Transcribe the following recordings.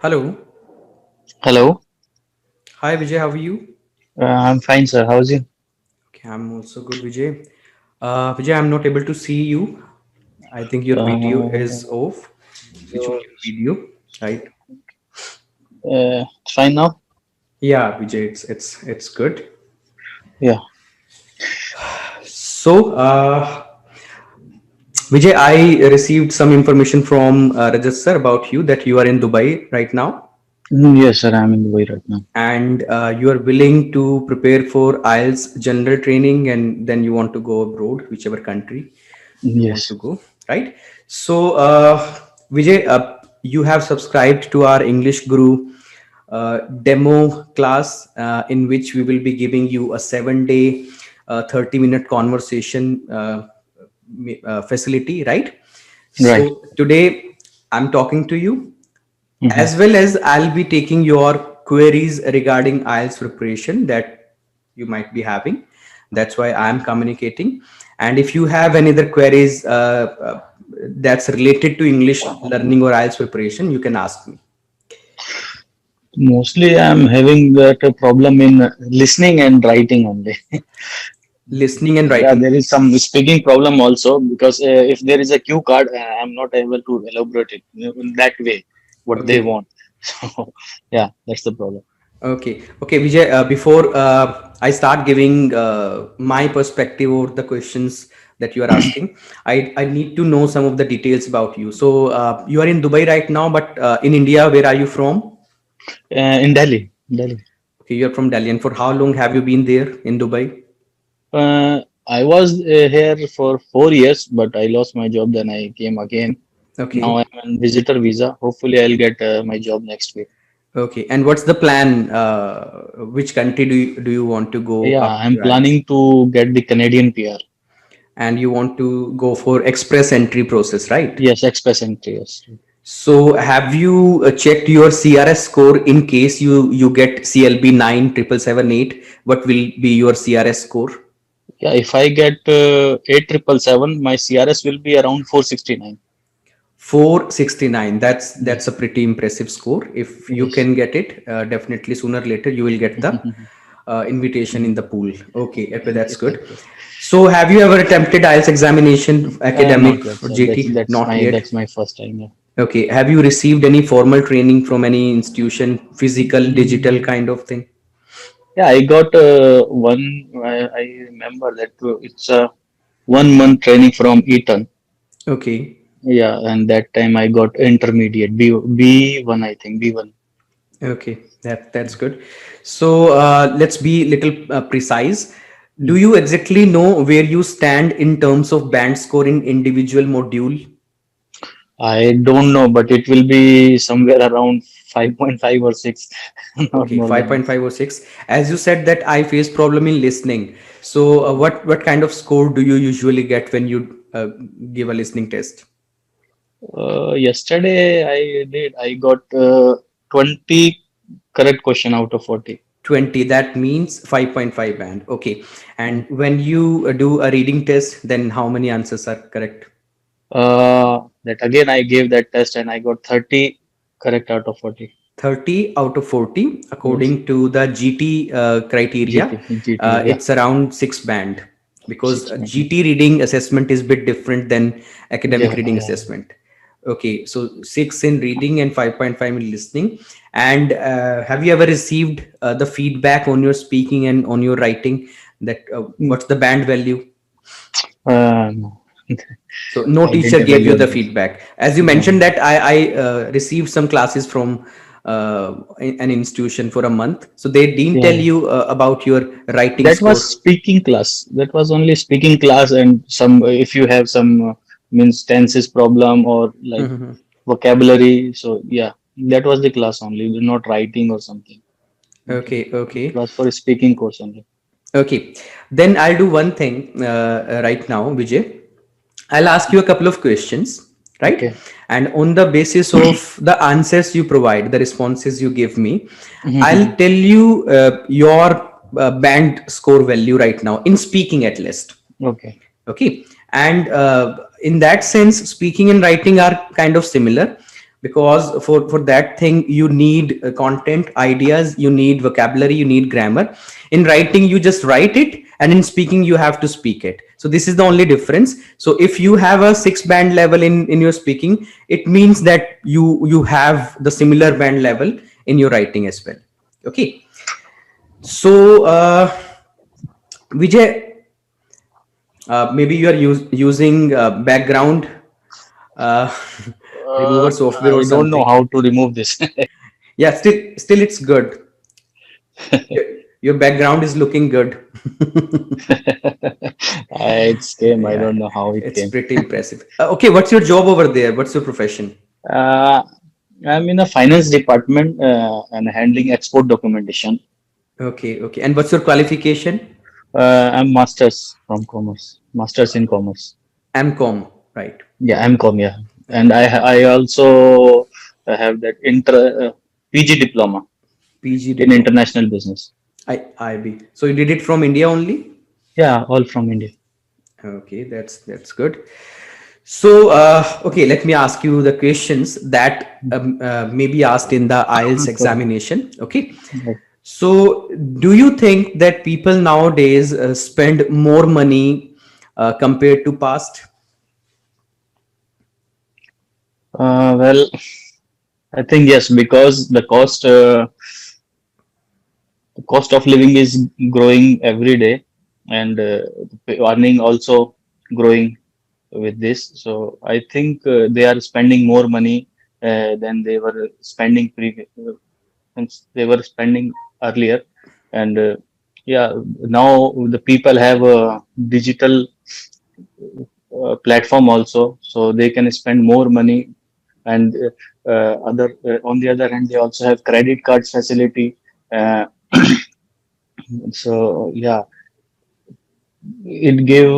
Hello. Hello, Hi Vijay, how are you? I'm fine, sir. How's you? Okay, I'm also good, Vijay. Vijay, I'm not able to see you. I think your video Uh, is off. Switch on your video, right? it's fine now. Yeah, Vijay, it's good. Yeah. So, Vijay, I received some information from Rajat sir about you that you are in Dubai right now, Yes, sir. I'm in Dubai right now. and you are willing to prepare for IELTS general training, and then you want to go abroad, whichever country you want to Yes. go, right? So, Vijay, you have subscribed to our English Guru demo class, in which we will be giving you a 7 day, 30-minute conversation facility, right? Right. So, today I'm talking to you, Hmm. as well as I'll be taking your queries regarding IELTS preparation that you might be having. That's why I'm communicating. And if you have any other queries that's related to English learning or IELTS preparation, you can ask me. Mostly, I'm having that problem in listening and writing only. Listening and Yeah, writing. there is some speaking problem also because if there is a cue card, I'm not able to elaborate it in that way what they Okay. want. So, yeah, that's the problem. Okay, Vijay. Before I start giving my perspective over the questions that you are asking, I need to know some of the details about you. So you are in Dubai right now, but in India, where are you from? In Delhi, Delhi. Okay, you are from Delhi, and for how long have you been there in Dubai? I was here for 4 years, but I lost my job. Then I came again. Now Okay, I'm on visitor visa. Hopefully, I'll get my job next week. okay. And what's the plan? Which country do you want to go Yeah, after I'm your IELTS? planning to get the Canadian PR. And you want to go for express entry process, right? Yes, express entry. Yes. So have you checked your CRS score in case you get CLB 97778? What will be your CRS score? Yeah, if I get 8777, my CRS will be around 469. 469. That's Yes. a pretty impressive score. If you Yes. can get it, definitely sooner or later you will get the invitation in the pool. Okay, okay, Thank that's you. Thank good. you. So have you ever attempted IELTS examination academic Not yet, for sir. JT? Not yet. That's my first time. Yeah. Okay. Have you received any formal training from any institution, physical, digital Mm, kind of thing? yeah, I got one. I remember that it's a 1 month training from Eton. Okay. Yeah, and that time I got intermediate B1, I think B1. Okay. That's good. So let's be little precise. Do Mm. you exactly know where you stand in terms of band score in individual module? I don't know, but it will be somewhere around 5.5 or 6, not Okay, more than that. 5.5 or 6. As you said that I face problem in listening. So what kind of score do you usually get when you give a listening test? Yesterday I got 20 correct question out of 40. 20, that means 5.5 band. Okay. Yeah. And when you do a reading test, then how many answers are correct? That again I gave that test and I got 30 correct out of 40. 30 out of 40 Yes. according to the GT criteria. GT, yeah. It's around 6 band, because 6 minutes. GT reading assessment is bit different than academic Yeah, reading yeah. assessment. Okay, so 6 in reading and 5.5 in listening. And have you ever received the feedback on your speaking and on your writing, that Mm. what's the band value? No. So no I didn't teacher gave you evaluate the this. feedback. As you No, mentioned no. that I received some classes from an institution for a month. So they didn't tell Yeah. you about your writing That was score. speaking class. That was only speaking class and some if you have some means tenses problem or like vocabulary. So yeah, that was the class only, not writing or something. Okay. Okay, It okay, was for a speaking course only. okay. Then I'll do one thing right now, Vijay. I'll ask you a couple of questions, right? Okay. And on the basis of the answers you provide, the responses you give me, I'll tell you your band score value right now in speaking at least. Okay. Okay. And in that sense, speaking and writing are kind of similar, because for that thing you need content, ideas, you need vocabulary, you need grammar. In writing you just write it, and in speaking you have to speak it. So this is the only difference. So if you have a 6 band level in your speaking, it means that you have the similar band level in your writing as well. Okay. So Vijay, maybe you are using background uh, remover software or I don't know something. how to remove this. Yeah, still it's good. Your background is looking good. It came. I Yeah, don't know how it it's came. pretty impressive. Okay, what's your job over there? What's your profession? Uh, I'm in a finance department and handling export documentation. Okay, okay. And what's your qualification? I'm masters from commerce, masters in commerce. MCOM, right? Yeah, M.Com. Yeah, and Okay. I also have that PG diploma PG in diploma. international business. IB. So you did it from India only? Yeah, all from India. Okay, that's good. So, okay, let me ask you the questions that may be asked in the IELTS Sorry. examination. Okay. Right. So, do you think that people nowadays spend more money compared to past? Well, I think yes, because the cost of living is growing every day, and the earning also growing with this. So I think they are spending more money than they were spending they were spending earlier. And yeah, now the people have a digital platform also, so they can spend more money. And other on the other hand, they also have credit card facility. Uh, so yeah, it gave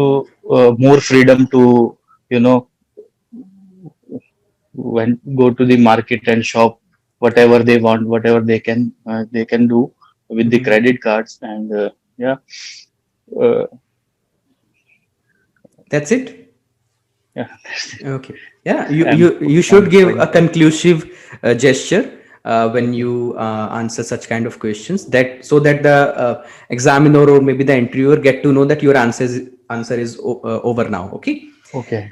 more freedom to, you know, when go to the market and shop whatever they want, whatever they can do with the Mhm. credit cards. And yeah, uh, That's it. yeah. Okay. Yeah, you I'm you you I'm should give a fine. conclusive gesture when Okay. you answer such kind of questions, that so that the examiner or maybe the interviewer get to know that your answer is over now. Okay. Okay.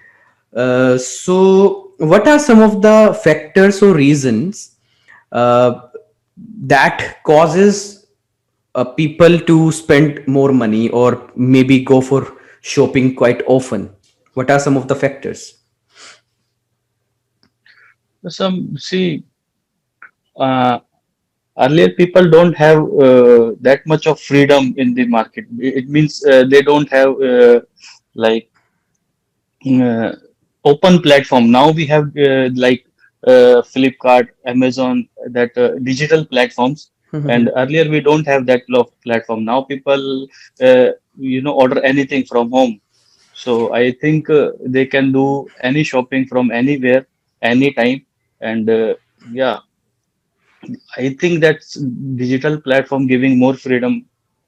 So what are some of the factors or reasons uh, that causes people to spend more money or maybe go for shopping quite often? What are some of the factors? Some see, uh, earlier people don't have that much of freedom in the market. It means they don't have like uh, open platform. Now we have Flipkart, Amazon, that digital platforms. And earlier we don't have that platform. Now people order anything from home. So I think they can do any shopping from anywhere, anytime. And yeah, I think that's digital platform giving more freedom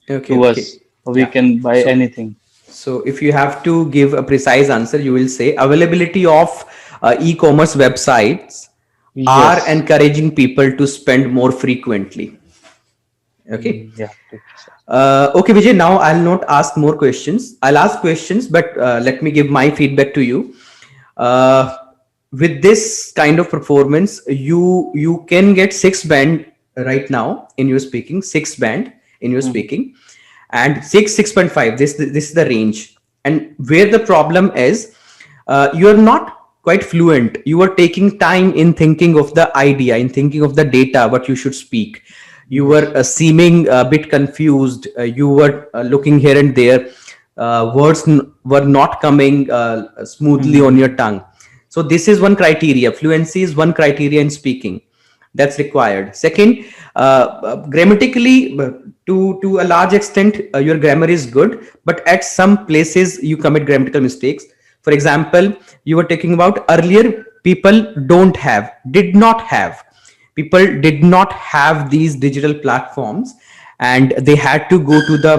Okay, to okay. us. We Yeah. can buy So, anything. so if you have to give a precise answer, you will say availability of e-commerce websites are Yes. encouraging people to spend more frequently. Okay. Yeah. To precise. Okay, Vijay, now I'll not ask more questions. I'll ask questions, but let me give my feedback to you. Uh, with this kind of performance, you can get 6 band right now in your speaking, 6 band in your Mhm. speaking, and 6.5. This is the range. And where the problem is, you are not quite fluent. You are taking time in thinking of the idea, in thinking of the data, what you should speak. You were Yes. seeming a bit confused. You were looking here and there. Words were not coming smoothly on your Mhm. tongue. So this is one criteria. Fluency is one criteria in speaking that's required. Second, grammatically, to a large extent, your grammar is good, but at some places you commit grammatical mistakes. For example, you were talking about earlier, people did not have, people did not have these digital platforms, and they had to go to the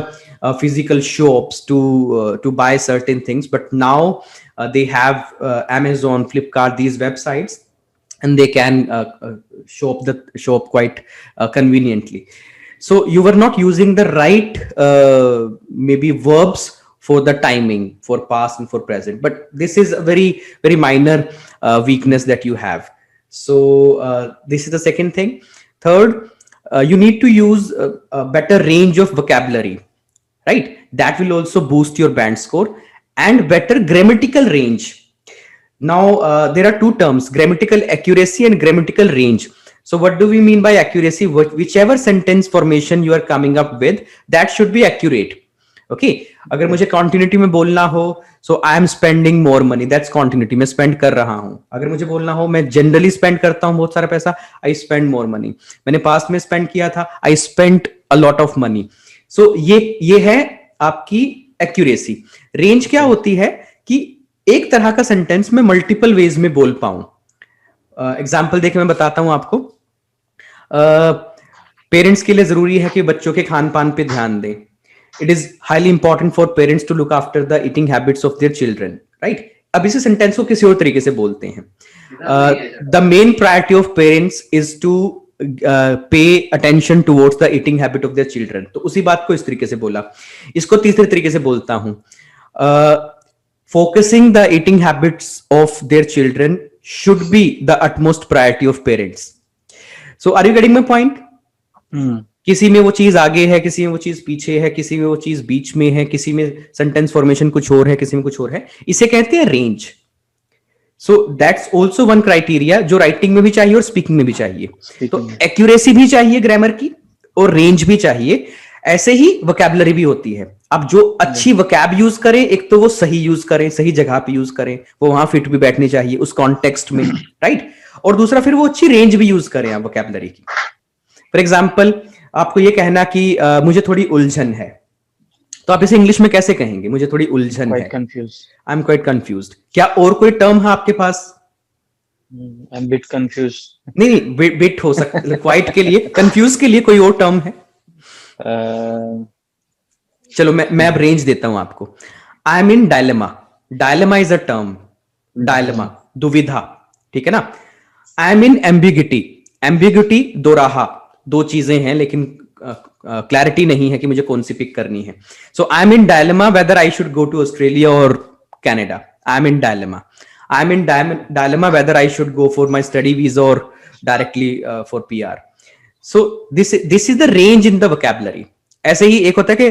physical shops to buy certain things. But now they have Amazon, Flipkart, these websites, and they can show up quite conveniently. So you were not using the right maybe verbs for the timing for past and for present, but this is a very minor weakness that you have. So this is the second thing. Third, you need to use a better range of vocabulary, right? That will also boost your band score, and better grammatical range. Now, there are two terms: grammatical accuracy and grammatical range. So what do we mean by accuracy? Whichever sentence formation you are coming up with, that should be accurate. Okay, अगर मुझे continuity में बोलना हो, so I am spending more money, that's continuity, मैं spend कर रहा हूं. अगर मुझे बोलना हो मैं generally spend करता हूं बहुत सारा पैसा, I spend more money. मैंने past में spend किया था, I spent a lot of money. So ये है आपकी accuracy. Range क्या होती है कि एक तरह का सेंटेंस में मल्टीपल वेज में बोल पाऊं. एग्जाम्पल देखे मैं बताता हूं आपको. पेरेंट्स के लिए जरूरी है कि बच्चों के खान पान पे ध्यान दें. It is highly important for parents to look after the eating habits of their children, right. अब इसे सेंटेंस को किसी और तरीके से बोलते हैं. The main priority of parents is to pay attention towards the eating habit of their children. तो उसी बात को इस तरीके से बोला. इसको तीसरे तरीके से बोलता हूं. Focusing the eating habits of their children should be the utmost priority of parents. So are you getting my point? किसी में वो चीज आगे है, किसी में वो चीज पीछे है, किसी में वो चीज बीच में है, किसी में सेंटेंस फॉर्मेशन कुछ और है, किसी में कुछ और है. इसे कहते हैं range. So that's also one criteria जो राइटिंग में भी चाहिए और स्पीकिंग में भी चाहिए. तो एक्यूरेसी भी चाहिए ग्रामर की और रेंज भी चाहिए. ऐसे ही वोकैबुलरी भी होती है. अब जो अच्छी वोकैब यूज करें, एक तो वो सही यूज करें, सही जगह पे यूज करें, वो वहां फिट भी बैठनी चाहिए उस कॉन्टेक्स्ट में, राइट. और दूसरा फिर वो अच्छी रेंज भी यूज करें आप वोकैबुलरी की. फॉर एग्जाम्पल आपको ये कहना कि मुझे थोड़ी उलझन है, तो आप इसे इंग्लिश में कैसे कहेंगे? मुझे थोड़ी उलझन है, आई एम क्वाइट कंफ्यूज्ड. क्या और कोई टर्म है आपके पास? I am bit confused. नहीं, बिट हो सकता है. क्वाइट के लिए, कंफ्यूज के लिए कोई और टर्म है? चलो मैं अब रेंज देता हूं आपको. आई am in dilemma. Dilemma is a term. Dilemma, दुविधा, ठीक है ना. आई एम इन एम्बिगिटी. एम्बिगिटी दो राहा, दो चीजें हैं लेकिन क्लैरिटी नहीं है कि मुझे कौन सी पिक करनी है. So I am in dilemma whether I should go to Australia और Canada. I am in dilemma. I am in dilemma whether I should go for my study visa और directly for PR. So this is the range in the vocabulary. ऐसे ही एक होता है कि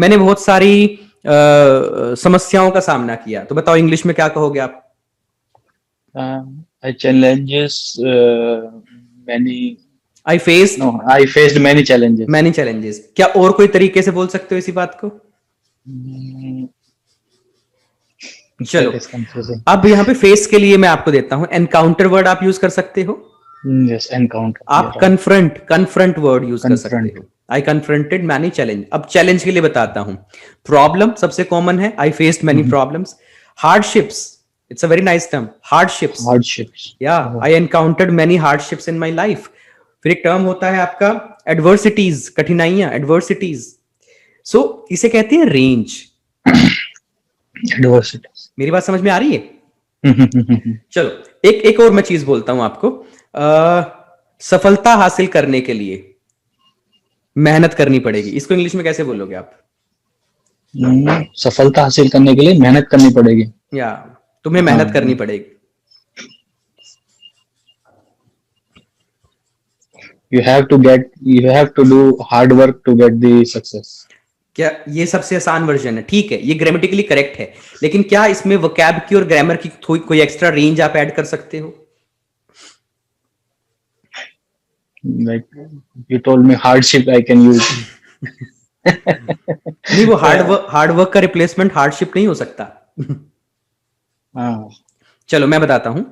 मैंने बहुत सारी समस्याओं का सामना किया. तो बताओ इंग्लिश में क्या कहोगे आप? I challenges many. I faced many challenges. Many challenges. क्या और कोई तरीके से बोल सकते हो इसी बात को? चलो अब यहाँ पे फेस के लिए मैं आपको देता हूँ. एनकाउंटर वर्ड आप यूज कर सकते हो. Yes, encounter. आप कन्फ्रंट वर्ड यूज कर सकते हो. I confronted many challenge. अब चैलेंज के लिए बताता हूं. प्रॉब्लम सबसे कॉमन है. I faced many problems. Hardships, it's a very nice term. Hardships, या I encountered many hardships in my life. फिर एक टर्म होता है आपका एडवर्सिटीज, कठिनाइयां, एडवर्सिटीज. सो इसे कहते हैं रेंज. एडवर्सिटीज. मेरी बात समझ में आ रही है? चलो एक और मैं चीज बोलता हूं आपको. सफलता हासिल करने के लिए मेहनत करनी पड़ेगी. इसको इंग्लिश में कैसे बोलोगे आप? सफलता हासिल करने के लिए मेहनत करनी पड़ेगी. या तुम्हें मेहनत करनी पड़ेगी. You have to do hard work to get the success. क्या ये सबसे आसान वर्जन है? ठीक है, ये ग्रामेटिकली करेक्ट है, लेकिन क्या इसमें वोकैब की और ग्रामर की कोई एक्स्ट्रा रेंज आप ऐड कर सकते हो? Like you told me hardship I can use. नहीं, वो हार्ड वर्क का रिप्लेसमेंट हार्डशिप नहीं हो सकता. चलो मैं बताता हूं.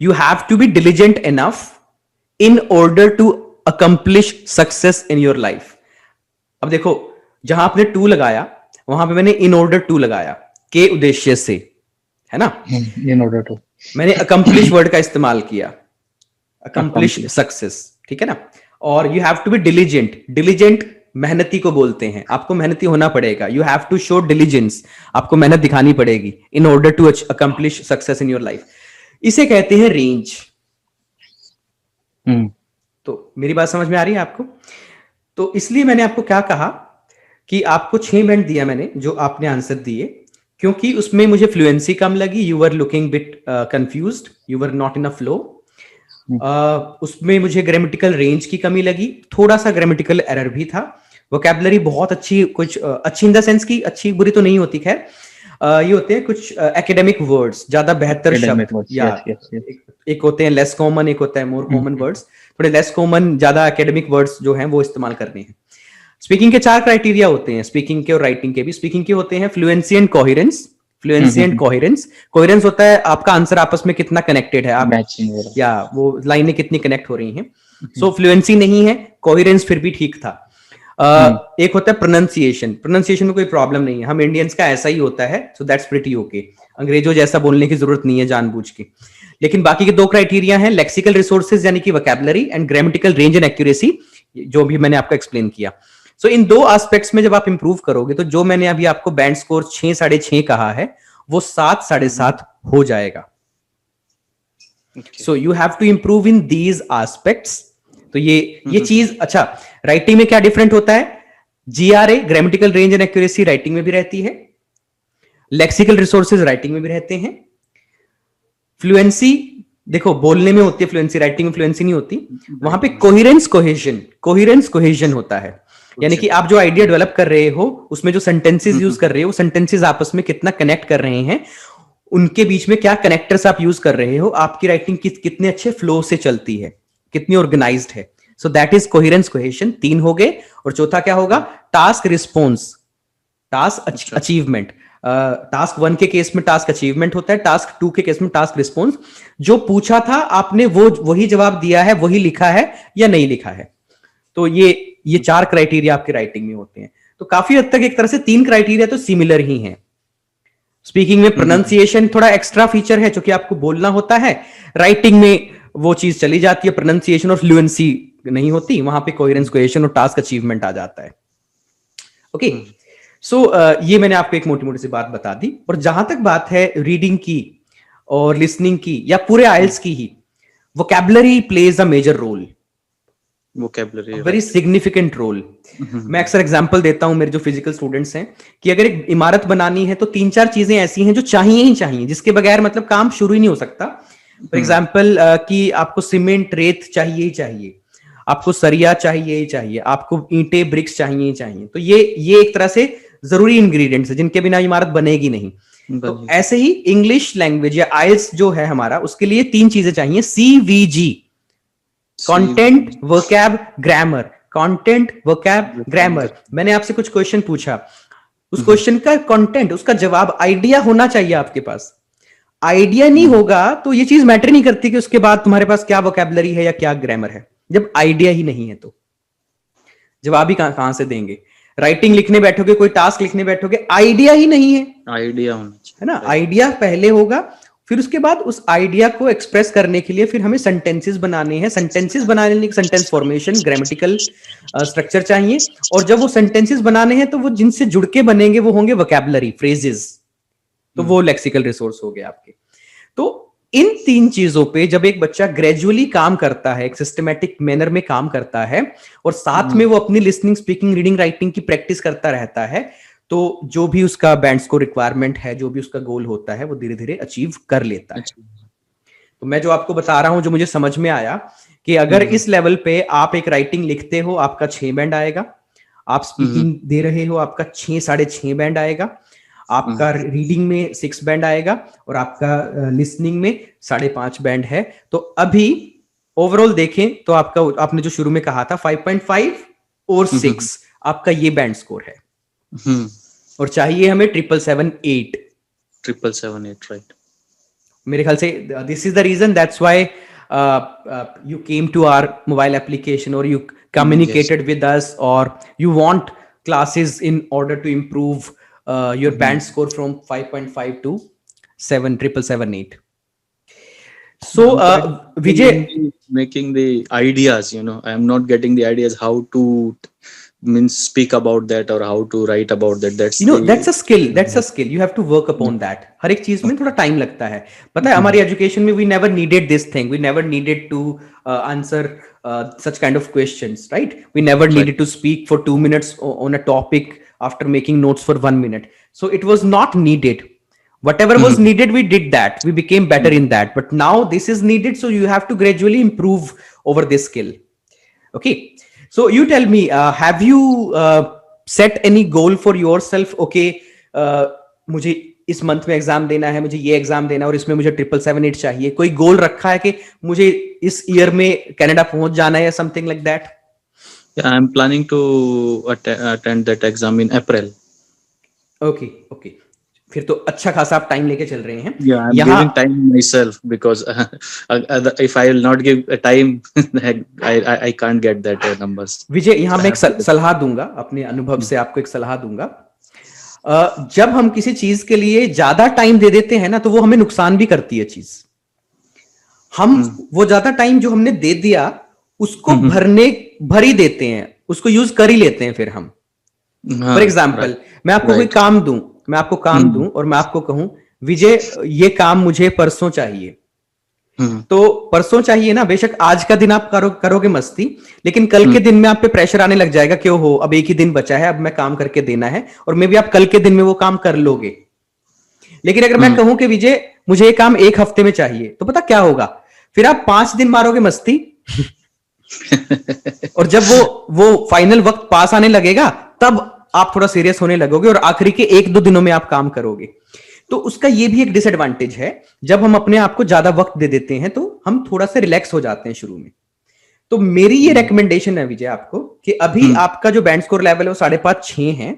You have to be diligent enough in order to accomplish success in your life. अब देखो, जहां आपने टू लगाया वहां पे मैंने इन ऑर्डर टू लगाया के उद्देश्य से, है ना. इन ऑर्डर टू मैंने अकम्प्लिश वर्ड का इस्तेमाल किया. अकम्प्लिश सक्सेस, ठीक है ना. और you have to be diligent. Diligent मेहनती को बोलते हैं. आपको मेहनती होना पड़ेगा. You have to show diligence. आपको मेहनत दिखानी पड़ेगी in order to accomplish success in your life. इसे कहते हैं रेंज. तो मेरी बात समझ में आ रही है आपको? तो इसलिए मैंने आपको क्या कहा कि आपको 6 बैंड दिया मैंने, जो आपने आंसर दिए, क्योंकि उसमें मुझे फ्लुएंसी कम लगी, you were looking bit confused, you were not in a flow. उसमें मुझे ग्रामेटिकल रेंज की कमी लगी, थोड़ा सा ग्रामेटिकल एरर भी था। वोकैबुलरी बहुत अच्छी, कुछ अच्छी इन द सेंस की अच्छी बुरी तो नहीं होती, खैर ये होते हैं कुछ एकेडमिक वर्ड्स, ज्यादा बेहतर शब्द, या एक होते हैं लेस कॉमन, एक होता है मोर कॉमन वर्ड्स। थोड़े लेस कॉमन, ज्यादा एकेडमिक वर्ड्स जो हैं वो इस्तेमाल करने हैं। स्पीकिंग के 4 क्राइटेरिया होते हैं, स्पीकिंग के और राइटिंग के भी। स्पीकिंग के होते हैं fluency and coherence. Fluency and coherence, coherence होता है आपका आंसर आपस में कितना कनेक्टेड है, आप या वो लाइनें कितनी कनेक्ट हो रही हैं। सो फ्लुएंसी नहीं है, कोहेरेंस फिर भी ठीक था। एक होता है प्रोनाउंसिएशन। प्रोनाउंसिएशन में कोई प्रॉब्लम नहीं है, हम इंडियंस का ऐसा ही होता है, सो दैट्स प्रीटी ओके। अंग्रेजों जैसा बोलने की जरूरत नहीं है जानबूझ के। लेकिन बाकी के 2 क्राइटेरिया हैं, लेक्सिकल रिसोर्सेज यानी कि vocabulary, and grammatical range and accuracy, जो भी मैंने आपको एक्सप्लेन किया। सो इन 2 एस्पेक्ट्स में जब आप इंप्रूव करोगे, तो जो मैंने अभी आपको बैंड स्कोर 6 6.5 कहा है, वो 7 7.5 हो जाएगा। So you have to improve in these aspects. तो ये चीज, अच्छा, राइटिंग में क्या डिफरेंट होता है? जीआरए, grammatical range and accuracy, writing में भी रहती है। लेक्सिकल रिसोर्सेज राइटिंग में भी रहते हैं। फ्लुएंसी देखो बोलने में होती है फ्लुएंसी, राइटिंग में फ्लुएंसी नहीं होती। वहां पे कोहेरेंस कोहेजन होता है, यानी कि आप जो आइडिया डेवलप कर रहे हो, उसमें जो सेंटेंसेस यूज कर रहे हो, सेंटेंसेस आपस में कितना कनेक्ट कर रहे हैं, उनके बीच में क्या कनेक्टर्स आप यूज कर रहे हो, आपकी राइटिंग कितने अच्छे फ्लो से चलती है, कितनी ऑर्गेनाइज्ड है। सो दैट इज कोहेरेंस कोहेजन। 3 हो गए। और चौथा क्या होगा? Task response, task achievement. Task 1 के केस में टास्क अचीवमेंट होता है, टास्क 2 के केस में टास्क रिस्पॉन्स। जो पूछा था आपने वो वही जवाब दिया है, वही लिखा है या नहीं लिखा है। तो ये 4 क्राइटेरिया आपके राइटिंग में होते हैं। तो काफी हद तक एक तरह से 3 क्राइटेरिया तो सिमिलर ही हैं। स्पीकिंग में प्रोनाउंसिएशन थोड़ा एक्स्ट्रा फीचर है, क्योंकि आपको बोलना होता है। राइटिंग में वो चीज चली जाती है, प्रोनाउंसिएशन और फ्लुएंसी नहीं होती, वहां पे कोहेरेंस कोहेजन और टास्क अचीवमेंट आ जाता है। ओके, सो ये मैंने आपको एक मोटी मोटी सी बात बता दी। और जहां तक बात है रीडिंग की और लिसनिंग की, या पूरे आइल्स की ही, vocabulary plays a major role, vocabulary very significant role. मैं अक्सर एग्जांपल देता हूं मेरे जो फिजिकल स्टूडेंट्स हैं, कि अगर एक इमारत बनानी है तो 3-4 चीजें ऐसी हैं जो चाहिए ही चाहिए, जिसके बगैर मतलब काम शुरू ही नहीं हो सकता। फॉर एग्जाम्पल कि आपको सीमेंट, रेत चाहिए ही चाहिए, आपको सरिया चाहिए ही चाहिए, आपको ईंटें, ब्रिक्स चाहिए ही चाहिए। तो ये एक तरह से जरूरी इंग्रेडिएंट्स है, जिनके बिना इमारत बनेगी नहीं। तो ऐसे ही इंग्लिश लैंग्वेज या आइल्स जो है हमारा, उसके लिए 3 चीजें चाहिए, CVG, content, vocab, grammar. Content, vocab, grammar. मैंने आपसे कुछ क्वेश्चन पूछा, उस क्वेश्चन का कंटेंट, उसका जवाब, आइडिया होना चाहिए आपके पास। आइडिया नहीं होगा तो ये चीज मैटर नहीं करती कि उसके बाद तुम्हारे पास क्या वोकैबुलरी है या क्या ग्रामर है। जब आइडिया ही नहीं है तो जवाब ही कहां से देंगे? राइटिंग लिखने बैठोगे, कोई टास्क लिखने बैठोगे, आइडिया ही नहीं है, आइडिया होना चाहिए, है ना? आइडिया पहले होगा, फिर उसके बाद उस आइडिया को एक्सप्रेस करने के लिए फिर हमें सेंटेंसेस बनाने हैं। सेंटेंसेस बनाने के लिए सेंटेंस फॉर्मेशन, ग्रामेटिकल स्ट्रक्चर चाहिए। और जब वो सेंटेंसेस बनाने हैं तो वो जिनसे जुड़ के बनेंगे वो होंगे वोकैबुलरी, फ्रेजेस। तो वो लेक्सिकल रिसोर्स हो गए आपके। तो इन 3 चीजों पे जब एक बच्चा ग्रेजुअली काम करता है, एक सिस्टमैटिक मैनर में काम करता है, और साथ में वो अपनी लिसनिंग, स्पीकिंग, रीडिंग, राइटिंग की प्रैक्टिस करता रहता है, तो जो भी उसका बैंड स्कोर रिक्वायरमेंट है, जो भी उसका गोल होता है, वो धीरे धीरे अचीव कर लेता है। तो मैं जो आपको बता रहा हूं, जो मुझे समझ में आया, कि अगर इस लेवल पे आप एक राइटिंग लिखते हो, आपका 6 बैंड आएगा। आप स्पीकिंग दे रहे हो, आपका 6 6.5 बैंड आएगा। आपका रीडिंग में 6 बैंड आएगा, और आपका लिसनिंग में 5.5 बैंड है। तो अभी ओवरऑल देखें तो आपका, आपने जो शुरू में कहा था 5.5 और 6, आपका ये बैंड स्कोर है। और चाहिए हमें 777-8, राइट। मेरे ख्याल से this is the reason, that's why you came to our mobile application, or you communicated with us, or you want classes in order to improve your band score from 5.5 to 77778. So Vijay, making the ideas, I am not getting the ideas how to means speak about that or how to write about that. That's that's a skill. You have to work upon that. हर एक चीज में थोड़ा time लगता है. पता है हमारी education में we never needed this thing. We never needed to answer such kind of questions, right? We never needed to speak for 2 minutes on a topic after making notes for 1 minute. So it was not needed. Whatever was needed, we did that. We became better in that. But now this is needed, so you have to gradually improve over this skill. Okay. So you tell me, have you set any goal for yourself? Okay, मुझे इस month में exam देना है, मुझे ये exam देना है और इसमें मुझे 777-8 चाहिए. कोई गोल रखा है कि मुझे इस ईयर में कनाडा पहुंच जाना है या something like that? Yeah, I'm planning to attend that exam in April. Okay. फिर तो अच्छा खासा आप टाइम लेके चल रहे हैं. Yeah, I'm giving time myself because if I will not give time, I can't get that numbers. विजय, यहाँ मैं एक सलाह दूंगा, अपने अनुभव से आपको एक सलाह दूंगा. जब हम किसी चीज के लिए ज्यादा टाइम दे देते हैं ना, तो वो हमें नुकसान भी करती है चीज. हम वो ज्यादा टाइम जो हमने दे दिया उसको भर ही देते हैं, उसको यूज कर ही लेते हैं फिर हम. फॉर एग्जाम्पल, मैं आपको कोई काम दूं, और मैं आपको कहूं विजय ये काम मुझे परसों चाहिए. तो परसों चाहिए ना, बेशक आज का दिन आप करोगे मस्ती, लेकिन कल के दिन में आप पे प्रेशर आने लग जाएगा, क्यों हो, अब एक ही दिन बचा है, अब मैं काम करके देना है, और मे भी आप कल के दिन में वो काम कर लोगे. लेकिन अगर मैं कहूं कि विजय मुझे ये काम एक हफ्ते में चाहिए, तो पता क्या होगा, फिर आप 5 दिन मारोगे मस्ती और जब वो फाइनल वक्त पास आने लगेगा तब आप थोड़ा सीरियस होने लगोगे और आखिरी के 1-2 दिनों में आप काम करोगे. तो उसका ये भी एक डिसएडवांटेज है, जब हम अपने आप को ज्यादा वक्त दे देते हैं तो हम थोड़ा सा रिलैक्स हो जाते हैं शुरू में. तो मेरी ये रिकमेंडेशन है विजय आपको कि अभी आपका जो बैंड स्कोर लेवल है वो 5.5-6 है.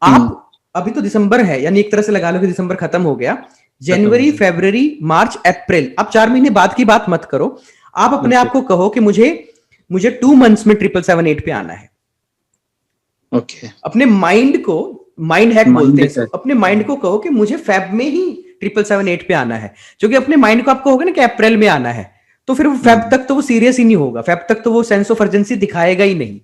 आप अभी तो दिसंबर है, यानी एक तरह से लगा लो कि दिसंबर खत्म हो गया. जनवरी, फरवरी, मार्च, अप्रैल, अब 4 महीने बाद की बात मत करो. आप अपने आप को कहो कि मुझे 2 मंथ्स में 777-8 पे आना है. ओके. अपने माइंड हैक बोलते हैं, अपने माइंड को कहो कि मुझे फेब में ही 777-8 पे आना है. क्योंकि अपने माइंड को आप कहोगे ना कि अप्रैल में आना है, तो फिर फेब तक तो वो सीरियस ही नहीं होगा, फेब तक तो वो सेंस ऑफ अर्जेंसी दिखाएगा ही नहीं.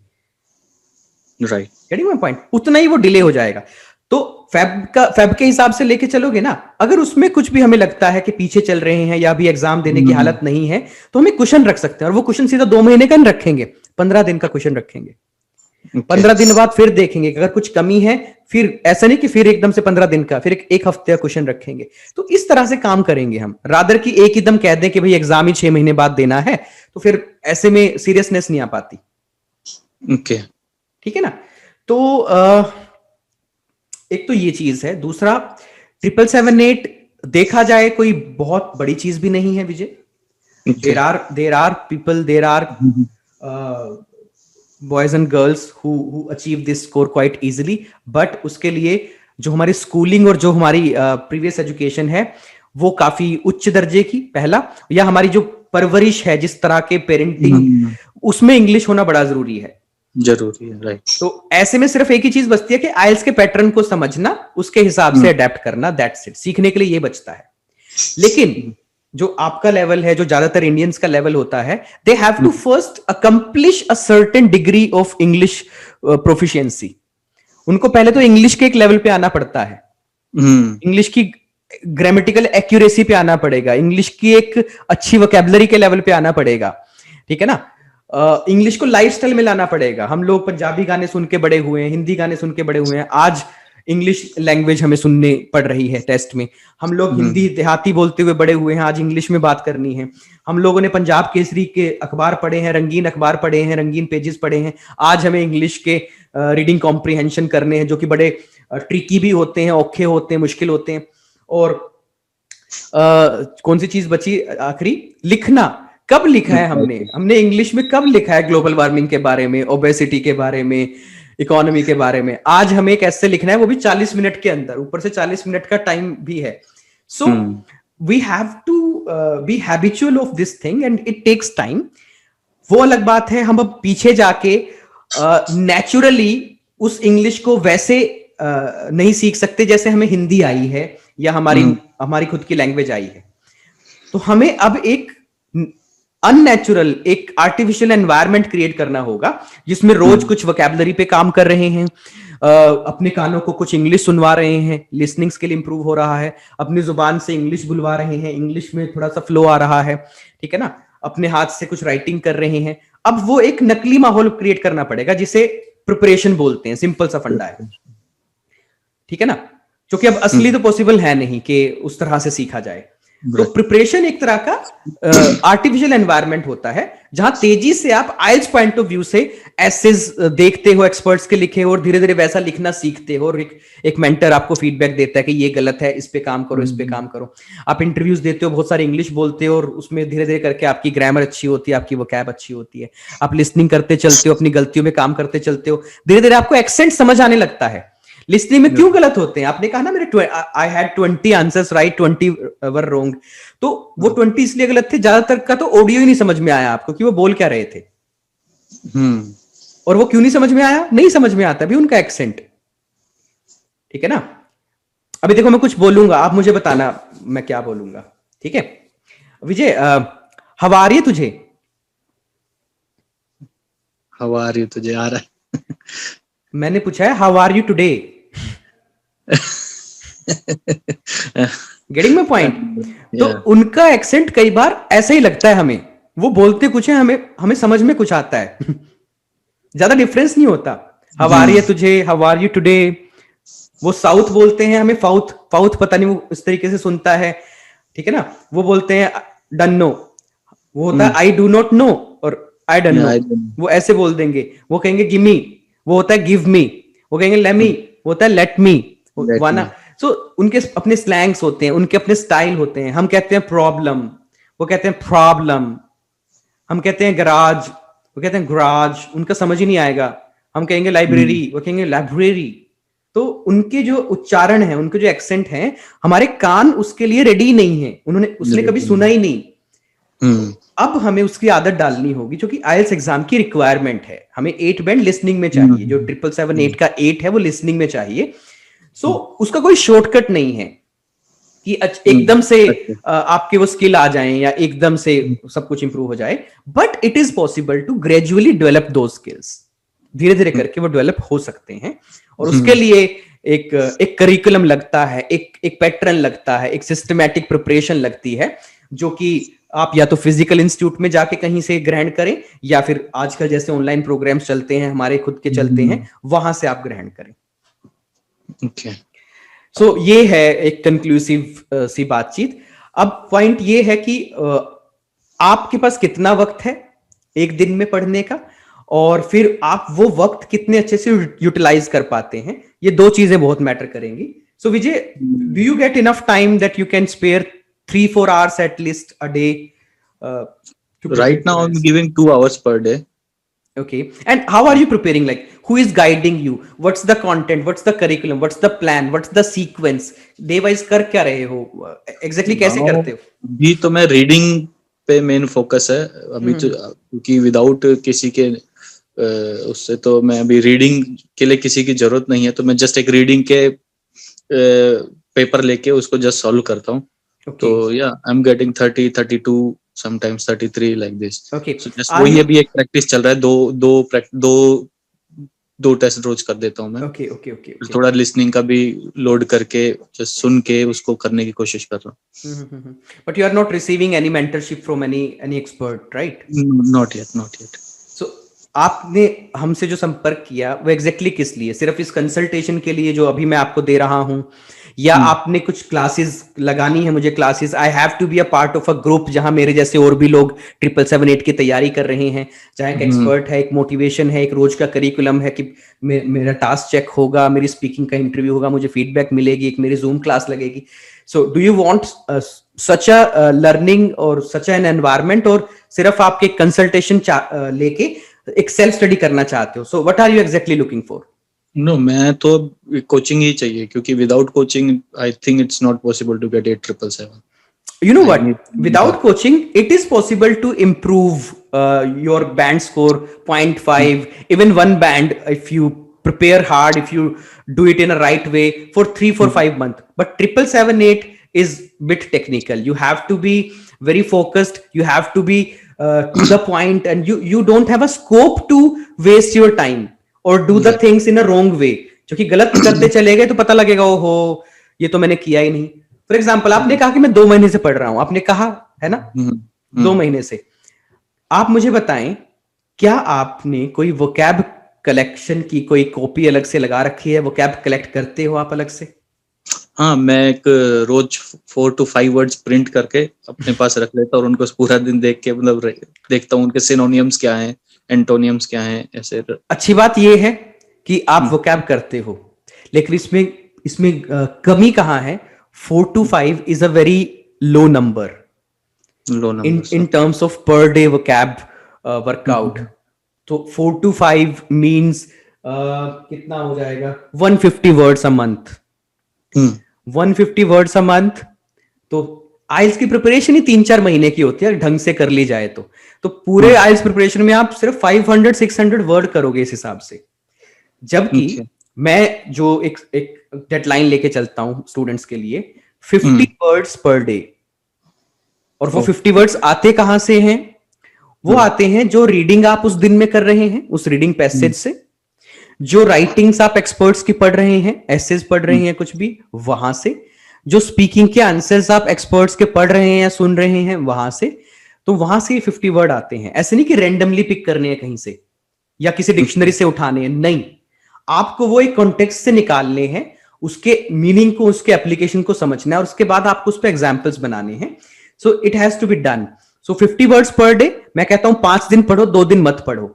राइट. Getting my point? उतना ही वो डिले हो जाएगा. तो फेब के हिसाब से लेके चलोगे ना, अगर उसमें कुछ भी हमें लगता है कि पीछे चल रहे हैं या अभी एग्जाम देने की हालत नहीं है, तो हमें क्वेश्चन रख सकते हैं. और वो क्वेश्चन सीधा 2 महीने का नहीं रखेंगे, 15 दिन का क्वेश्चन रखेंगे. 15 दिन बाद फिर देखेंगे अगर कुछ कमी है, फिर ऐसा नहीं कि फिर एकदम से 15 दिन का, फिर एक हफ्ते का क्वेश्चन रखेंगे. तो इस तरह से काम करेंगे हम, रादर की एक एकदम कह दें कि भाई एग्जाम ही 6 महीने बाद देना है, तो फिर ऐसे में सीरियसनेस नहीं आ पाती. ओके. ठीक है ना? तो एक तो ये चीज है. दूसरा, 777-8 देखा जाए कोई बहुत बड़ी चीज भी नहीं है विजय. there are people, there are boys and girls who achieve this score quite easily, but उसके लिए जो हमारी स्कूलिंग और जो हमारी प्रीवियस एजुकेशन है वो काफी उच्च दर्जे की, पहला, या हमारी जो परवरिश है, जिस तरह के पेरेंटिंग, उसमें इंग्लिश होना बड़ा जरूरी है. राइट. तो ऐसे में सिर्फ एक ही चीज बचती है कि आइल्स के पैटर्न को समझना, उसके हिसाब से अडेप्ट करना, दैट्स इट. सीखने के लिए ये बचता है. लेकिन जो आपका लेवल है, जो ज्यादातर इंडियंस का लेवल होता है, they have to first accomplish a certain degree of English proficiency. उनको पहले तो इंग्लिश के एक लेवल पे आना पड़ता है, इंग्लिश की ग्रामेटिकल एक्यूरेसी पे आना पड़ेगा, इंग्लिश की एक अच्छी वोकैबुलरी के लेवल पे आना पड़ेगा. ठीक है ना? इंग्लिश को लाइफस्टाइल में लाना पड़ेगा. हम लोग पंजाबी गाने सुन के बड़े हुए हैं, हिंदी गाने सुन के बड़े हुए हैं, आज इंग्लिश लैंग्वेज हमें सुनने पड़ रही है टेस्ट में. हम लोग हिंदी देहाती बोलते हुए बड़े हुए हैं, आज इंग्लिश में बात करनी है. हम लोगों ने पंजाब केसरी के अखबार पढ़े हैं, रंगीन अखबार पढ़े हैं, रंगीन पेजेस पढ़े हैं, आज हमें इंग्लिश के रीडिंग कॉम्प्रिहेंशन करने हैं, जो कि बड़े ट्रिकी भी होते हैं, औखे होते हैं, मुश्किल होते हैं. और कौन सी चीज बची आखिरी? लिखना. कब लिखा है हमने इंग्लिश में कब लिखा है ग्लोबल वार्मिंग के बारे में, ओबेसिटी के बारे में, इकोनॉमी के बारे में? आज हमें कैसे लिखना है, वो भी 40 मिनट के अंदर, ऊपर से 40 मिनट का टाइम भी है. So we have to be habitual of this thing and it takes time. वो अलग बात है, हम अब पीछे जाके नेचुरली उस इंग्लिश को वैसे नहीं सीख सकते जैसे हमें हिंदी आई है या हमारी खुद की लैंग्वेज आई है. तो हमें अब एक अननेचुरल एक आर्टिफिशियल एनवायरनमेंट क्रिएट करना होगा जिसमें रोज कुछ वोकैबुलरी पे काम कर रहे हैं, अपने कानों को कुछ इंग्लिश सुनवा रहे हैं, लिसनिंग स्किल इंप्रूव हो रहा है, अपनी जुबान से इंग्लिश बुलवा रहे हैं, इंग्लिश में थोड़ा सा फ्लो आ रहा है, ठीक है ना, अपने हाथ से कुछ राइटिंग कर रहे हैं। अब वो एक नकली माहौल क्रिएट करना पड़ेगा जिसे प्रिपरेशन बोलते हैं, सिंपल सा फंडा है, ठीक है ना, क्योंकि अब असली तो पॉसिबल है नहीं कि उस तरह से सीखा जाए। तो प्रिपरेशन एक तरह का आर्टिफिशियल एनवायरनमेंट होता है जहां तेजी से आप आइल्स पॉइंट ऑफ व्यू से एसेज देखते हो, एक्सपर्ट्स के लिखे हो, और धीरे धीरे वैसा लिखना सीखते हो, और एक मेंटर आपको फीडबैक देता है कि ये गलत है, इस पे काम करो, इस पे काम करो। आप इंटरव्यूज देते हो, बहुत सारे इंग्लिश बोलते हो, और उसमें धीरे धीरे करके आपकी ग्रामर अच्छी होती है, आपकी वोकैब अच्छी होती है। आप लिसनिंग करते चलते हो, अपनी गलतियों में काम करते चलते हो, धीरे धीरे आपको एक्सेंट समझ आने लगता है। लिसनिंग में क्यों गलत होते हैं? आपने कहा ना मेरे I had 20 answers right, 20 were wrong. तो वो 20 इसलिए गलत थे, ज्यादातर का तो ऑडियो ही नहीं समझ में आया आपको कि वो बोल क्या रहे थे। और वो क्यों नहीं समझ में आया? नहीं समझ में आता भी उनका एक्सेंट, ठीक है ना। अभी देखो मैं कुछ बोलूंगा, आप मुझे बताना मैं क्या बोलूंगा, ठीक है। विजय, हवा आ रही है तुझे? हवा आ रही है तुझे? आ रहा है। मैंने पूछा है how are you today. Getting my point? तो उनका एक्सेंट कई बार ऐसा ही लगता है हमें, वो बोलते कुछ है, हमें समझ में कुछ आता है। ज्यादा डिफरेंस नहीं होता। हाउ आर यू तुझे, हाउ आर यू टुडे। वो साउथ बोलते हैं, हमें फाउथ पता नहीं वो इस तरीके से सुनता है, ठीक है ना। वो बोलते हैं डन नो, वो होता है आई डू नॉट नो और आई डोंट नो, वो ऐसे बोल देंगे। वो कहेंगे गिव मी, वो होता है गिव मी। वो कहेंगे लेट मी, वो होता है लेट मी, वाना। सो उनके अपने स्लैंग्स होते हैं, उनके अपने स्टाइल होते हैं। हम कहते हैं प्रॉब्लम, वो कहते हैं प्रॉब्लम। हम कहते हैं गराज, वो कहते हैं गराज। उनका समझ ही नहीं आएगा। हम कहेंगे लाइब्रेरी, वो कहेंगे लाइब्रेरी। तो उनके जो उच्चारण है, उनके जो एक्सेंट है, हमारे कान उसके लिए रेडी नहीं है, उसने कभी सुना ही नहीं। अब हमें उसकी आदत डालनी होगी, जो कि आईएलटीएस एग्जाम की रिक्वायरमेंट है। हमें 8 बैंड लिसनिंग में चाहिए, जो 777-8 का 8 है वो लिसनिंग में चाहिए। सो उसका कोई शॉर्टकट नहीं है कि एकदम से आपके वो स्किल आ जाएं या एकदम से सब कुछ इंप्रूव हो जाए। But it is possible to gradually develop दो स्किल्स। धीरे धीरे करके वो डेवलप हो सकते हैं, और उसके लिए एक करिकुलम लगता है, एक पैटर्न लगता है, एक सिस्टमैटिक प्रिपरेशन लगती है, जो कि आप या तो फिजिकल इंस्टीट्यूट में जाके कहीं से ग्रहण करें, या फिर आजकल जैसे ऑनलाइन प्रोग्राम्स चलते हैं, हमारे खुद के चलते हैं, वहां से आप ग्रहण करें। ओके। सो ये है एक कंक्लूसिव सी बातचीत। अब पॉइंट ये है कि आपके पास कितना वक्त है एक दिन में पढ़ने का, और फिर आप वो वक्त कितने अच्छे से यूटिलाइज कर पाते हैं। ये दो चीजें बहुत मैटर करेंगी। So Vijay, do you get enough time that you can spare 3-4 hours at least a day? Right now I'm giving 2 hours per day. Okay. And how are you preparing? Like, who is guiding you? What's the content? What's the curriculum? What's the plan? What's the sequence? Day wise कर क्या रहे हो? Exactly कैसे करते हो? अभी तो मैं रीडिंग पे मेन फोकस है अभी, तो क्योंकि विदाउट किसी के उससे तो मैं अभी रीडिंग के लिए किसी की जरूरत नहीं है, तो मैं जस्ट एक रीडिंग के पेपर लेके उसको जस्ट सॉल्व करता हूँ। तो या I am getting 30, 32, sometimes 33 like this. Okay. So just वही अभी एक प्रैक्टिस चल रहा है, दो टेस्ट रोज कर देता हूँ मैं। Okay. थोड़ा लिसनिंग का भी लोड करके जस्ट सुन के उसको करने की कोशिश कर रहा हूँ। But you are not receiving any mentorship from any expert, right? Not yet. So आपने हमसे जो संपर्क किया वो एग्जैक्टली किस लिए? सिर्फ इस कंसल्टेशन के लिए जो अभी मैं आपको दे रहा हूं, या आपने कुछ क्लासेस लगानी है मुझे classes? I have to be a part of a group जहां मेरे जैसे और भी लोग 777-8 की तैयारी कर रहे हैं, जहां एक एक्सपर्ट है, एक मोटिवेशन है, एक रोज का करिकुलम है कि मेरा टास्क चेक होगा, मेरी स्पीकिंग का इंटरव्यू होगा, मुझे फीडबैक मिलेगी, एक मेरी जूम क्लास लगेगी। So do you want such a learning और सच एन एनवायरनमेंट, और सिर्फ आपके कंसल्टेशन लेके एक सेल्फ स्टडी करना चाहते हो? So what are you exactly looking for? No, मैं तो कोचिंग ही चाहिए, क्योंकि without coaching I think it's not possible to get 8777. You know what? Without coaching, it is possible to improve your band score 0.5, even 1 band, if you prepare hard, if you do it in a right way for 3, 4, 5 months. But 777-8 is bit technical. You have to be very focused. You have to be to the point, and you don't have a scope to waste your time or do the things in a wrong way. जो कि गलत करते चले गए तो पता लगेगा ओहो ये तो मैंने किया ही नहीं. फॉर एग्जाम्पल आपने कहा कि मैं 2 महीने से पढ़ रहा हूं, आपने कहा है ना 2 महीने से. आप मुझे बताएं क्या आपने कोई वोकैब कलेक्शन की कोई कॉपी अलग से लगा रखी है? वोकैब कलेक्ट करते हो आप अलग से? हाँ, मैं एक रोज 4 to 5 वर्ड्स प्रिंट करके अपने पास रख लेता हूँ और उनको पूरा दिन देख के मतलब देखता हूँ उनके सिनोनियम्स क्या हैं, एंटोनियम्स क्या हैं, ऐसे. अच्छी बात ये है कि आप वोकैब करते हो, लेकिन इसमें कमी कहाँ है? 4 to 5 is a very low number in terms of per day vocab workout. तो 4 to 5 means कितना हो जाएगा? 150 words a month. 150 words a month. तो आइल्स की प्रिपरेशन ही 3-4 महीने की होती है ढंग से कर ली जाए तो पूरे आइल्स प्रिपरेशन में आप सिर्फ 500-600 वर्ड करोगे इस हिसाब से. जबकि मैं जो एक डेडलाइन लेके चलता हूं स्टूडेंट्स के लिए 50 वर्ड्स पर डे. और वो 50 वर्ड्स आते कहां से हैं? वो आते हैं जो रीडिंग आप उस दिन में कर रहे हैं उस रीडिंग पैसेज से, जो राइटिंग्स आप एक्सपर्ट्स की पढ़ रहे हैं, एसेज पढ़ रहे हैं कुछ भी वहां से, जो स्पीकिंग के आंसर्स आप एक्सपर्ट्स के पढ़ रहे हैं या सुन रहे हैं वहां से. तो वहां से 50 वर्ड आते हैं. ऐसे नहीं कि रैंडमली पिक करने हैं कहीं से या किसी डिक्शनरी से उठाने हैं, नहीं. आपको वो एक कॉन्टेक्स्ट से निकालने हैं, उसके मीनिंग को, उसके एप्लीकेशन को समझना है और उसके बाद आपको उस पर एग्जाम्पल्स बनाने हैं. So it has to be done. So 50 words per day. मैं कहता हूं 5 दिन पढ़ो, 2 दिन मत पढ़ो.